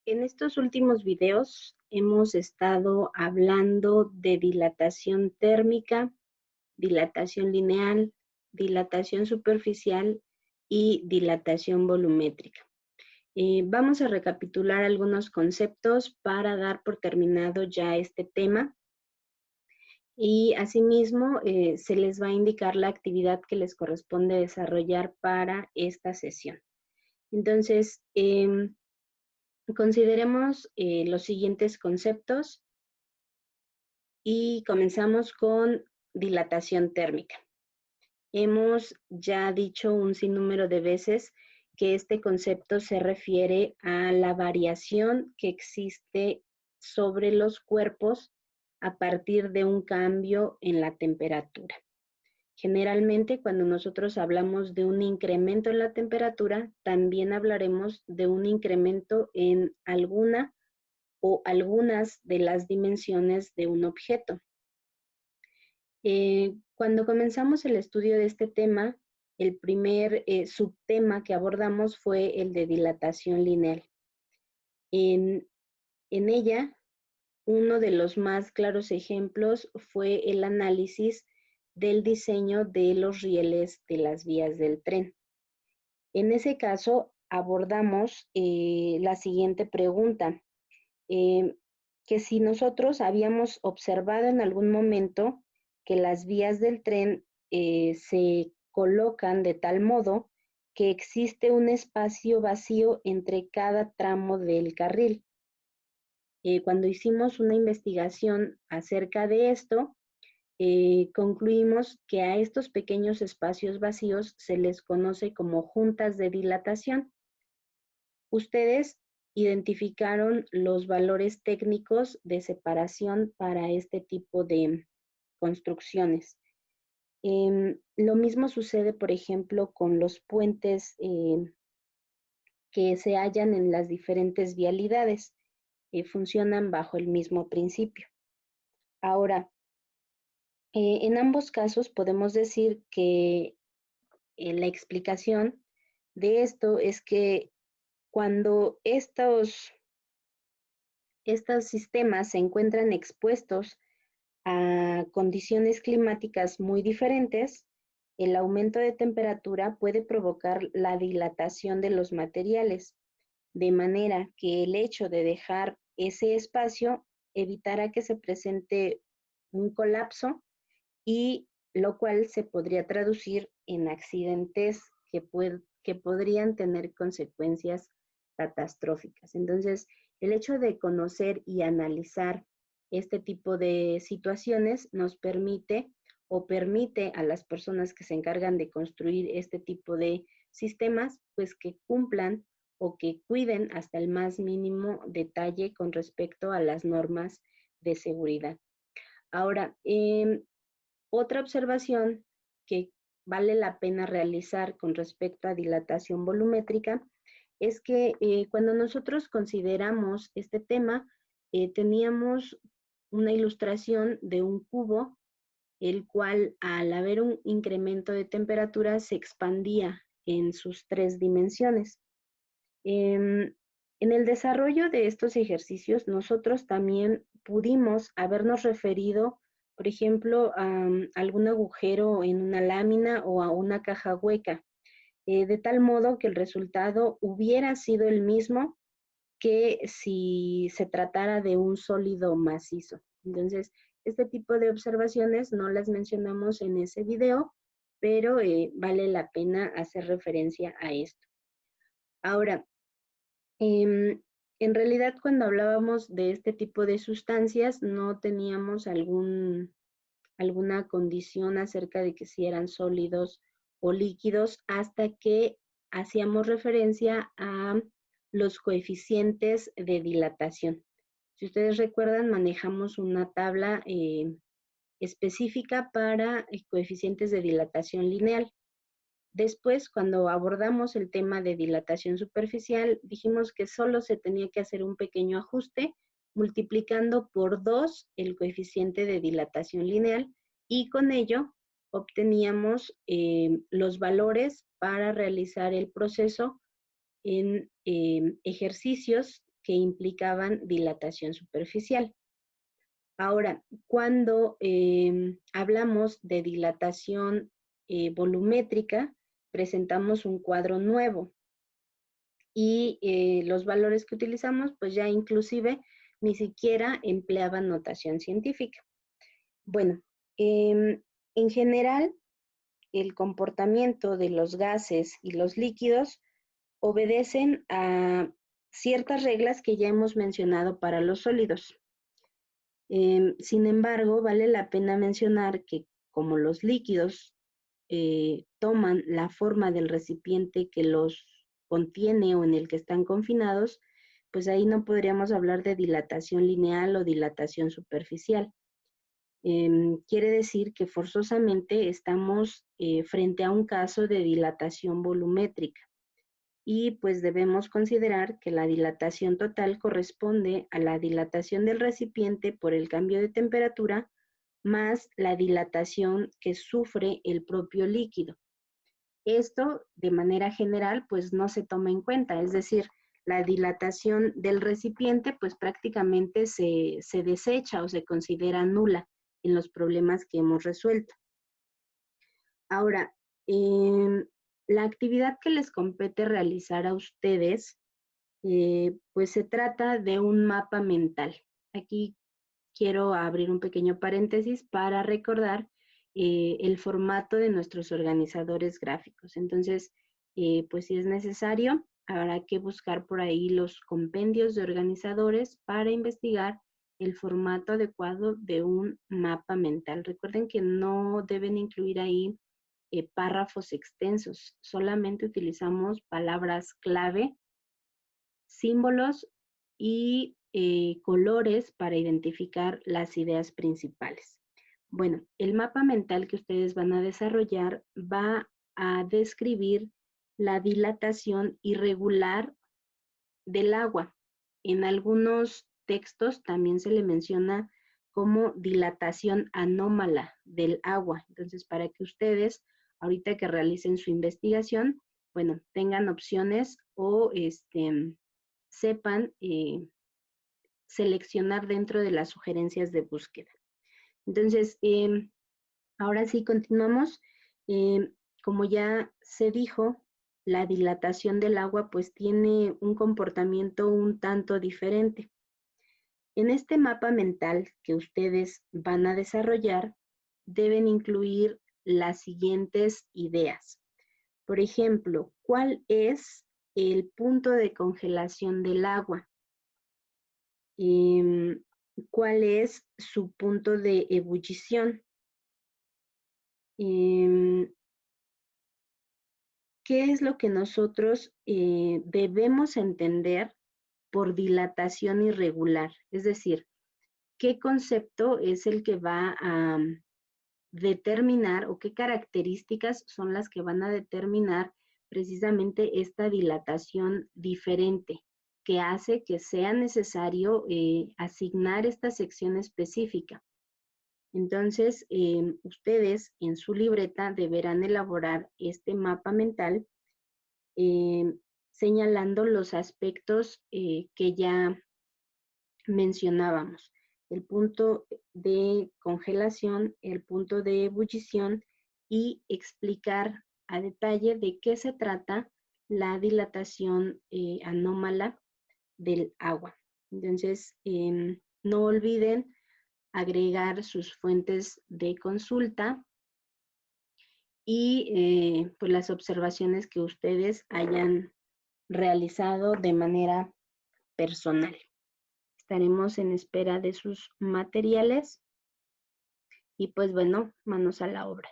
En estos últimos videos hemos estado hablando de dilatación térmica, dilatación lineal, dilatación superficial y dilatación volumétrica. Vamos a recapitular algunos conceptos para dar por terminado ya este tema y asimismo se les va a indicar la actividad que les corresponde desarrollar para esta sesión. Entonces, consideremos los siguientes conceptos y comenzamos con dilatación térmica. Hemos ya dicho un sinnúmero de veces que este concepto se refiere a la variación que existe sobre los cuerpos a partir de un cambio en la temperatura. Generalmente, cuando nosotros hablamos de un incremento en la temperatura, también hablaremos de un incremento en alguna o algunas de las dimensiones de un objeto. Cuando comenzamos el estudio de este tema, el primer subtema que abordamos fue el de dilatación lineal. En ella, uno de los más claros ejemplos fue el análisis del diseño de los rieles de las vías del tren. En ese caso, abordamos la siguiente pregunta, que si nosotros habíamos observado en algún momento que las vías del tren se colocan de tal modo que existe un espacio vacío entre cada tramo del carril. Cuando hicimos una investigación acerca de esto, concluimos que a estos pequeños espacios vacíos se les conoce como juntas de dilatación. Ustedes identificaron los valores técnicos de separación para este tipo de construcciones. Lo mismo sucede, por ejemplo, con los puentes que se hallan en las diferentes vialidades. Funcionan bajo el mismo principio. Ahora, en ambos casos podemos decir que la explicación de esto es que cuando estos sistemas se encuentran expuestos a condiciones climáticas muy diferentes, el aumento de temperatura puede provocar la dilatación de los materiales, de manera que el hecho de dejar ese espacio evitará que se presente un colapso y lo cual se podría traducir en accidentes que podrían tener consecuencias catastróficas. Entonces, el hecho de conocer y analizar este tipo de situaciones nos permite o permite a las personas que se encargan de construir este tipo de sistemas, pues que cumplan o que cuiden hasta el más mínimo detalle con respecto a las normas de seguridad. Ahora, otra observación que vale la pena realizar con respecto a dilatación volumétrica es que cuando nosotros consideramos este tema, teníamos una ilustración de un cubo, el cual al haber un incremento de temperatura se expandía en sus 3 dimensiones. En el desarrollo de estos ejercicios, nosotros también pudimos habernos referido, por ejemplo, a algún agujero en una lámina o a una caja hueca, de tal modo que el resultado hubiera sido el mismo que si se tratara de un sólido macizo. Entonces, este tipo de observaciones no las mencionamos en ese video, pero vale la pena hacer referencia a esto. Ahora, en realidad, cuando hablábamos de este tipo de sustancias, no teníamos alguna condición acerca de que si eran sólidos o líquidos hasta que hacíamos referencia a los coeficientes de dilatación. Si ustedes recuerdan, manejamos una tabla específica para coeficientes de dilatación lineal. Después, cuando abordamos el tema de dilatación superficial, dijimos que solo se tenía que hacer un pequeño ajuste multiplicando por 2 el coeficiente de dilatación lineal y con ello obteníamos los valores para realizar el proceso en ejercicios que implicaban dilatación superficial. Ahora, cuando hablamos de dilatación volumétrica, presentamos un cuadro nuevo y los valores que utilizamos, pues ya inclusive ni siquiera empleaban notación científica. Bueno, en general, el comportamiento de los gases y los líquidos obedecen a ciertas reglas que ya hemos mencionado para los sólidos. Sin embargo, vale la pena mencionar que como los líquidos toman la forma del recipiente que los contiene o en el que están confinados, pues ahí no podríamos hablar de dilatación lineal o dilatación superficial. Quiere decir que forzosamente estamos frente a un caso de dilatación volumétrica y pues debemos considerar que la dilatación total corresponde a la dilatación del recipiente por el cambio de temperatura más la dilatación que sufre el propio líquido. Esto, de manera general, pues no se toma en cuenta, es decir, la dilatación del recipiente pues prácticamente se desecha o se considera nula en los problemas que hemos resuelto. Ahora, la actividad que les compete realizar a ustedes, pues se trata de un mapa mental. Aquí quiero abrir un pequeño paréntesis para recordar el formato de nuestros organizadores gráficos. Entonces, pues si es necesario, habrá que buscar por ahí los compendios de organizadores para investigar el formato adecuado de un mapa mental. Recuerden que no deben incluir ahí párrafos extensos, solamente utilizamos palabras clave, símbolos y colores para identificar las ideas principales. Bueno, el mapa mental que ustedes van a desarrollar va a describir la dilatación irregular del agua. En algunos textos también se le menciona como dilatación anómala del agua. Entonces, para que ustedes, ahorita que realicen su investigación, bueno, tengan opciones o sepan seleccionar dentro de las sugerencias de búsqueda. Entonces, ahora sí continuamos. Como ya se dijo, la dilatación del agua pues tiene un comportamiento un tanto diferente. En este mapa mental que ustedes van a desarrollar, deben incluir las siguientes ideas. Por ejemplo, ¿cuál es el punto de congelación del agua? ¿Cuál es su punto de ebullición? ¿Qué es lo que nosotros debemos entender por dilatación irregular? Es decir, ¿qué concepto es el que va a determinar o qué características son las que van a determinar precisamente esta dilatación diferente que hace que sea necesario asignar esta sección específica? Entonces, ustedes en su libreta deberán elaborar este mapa mental señalando los aspectos que ya mencionábamos. El punto de congelación, el punto de ebullición y explicar a detalle de qué se trata la dilatación anómala del agua. Entonces, no olviden agregar sus fuentes de consulta y pues las observaciones que ustedes hayan realizado de manera personal. Estaremos en espera de sus materiales y pues bueno, manos a la obra.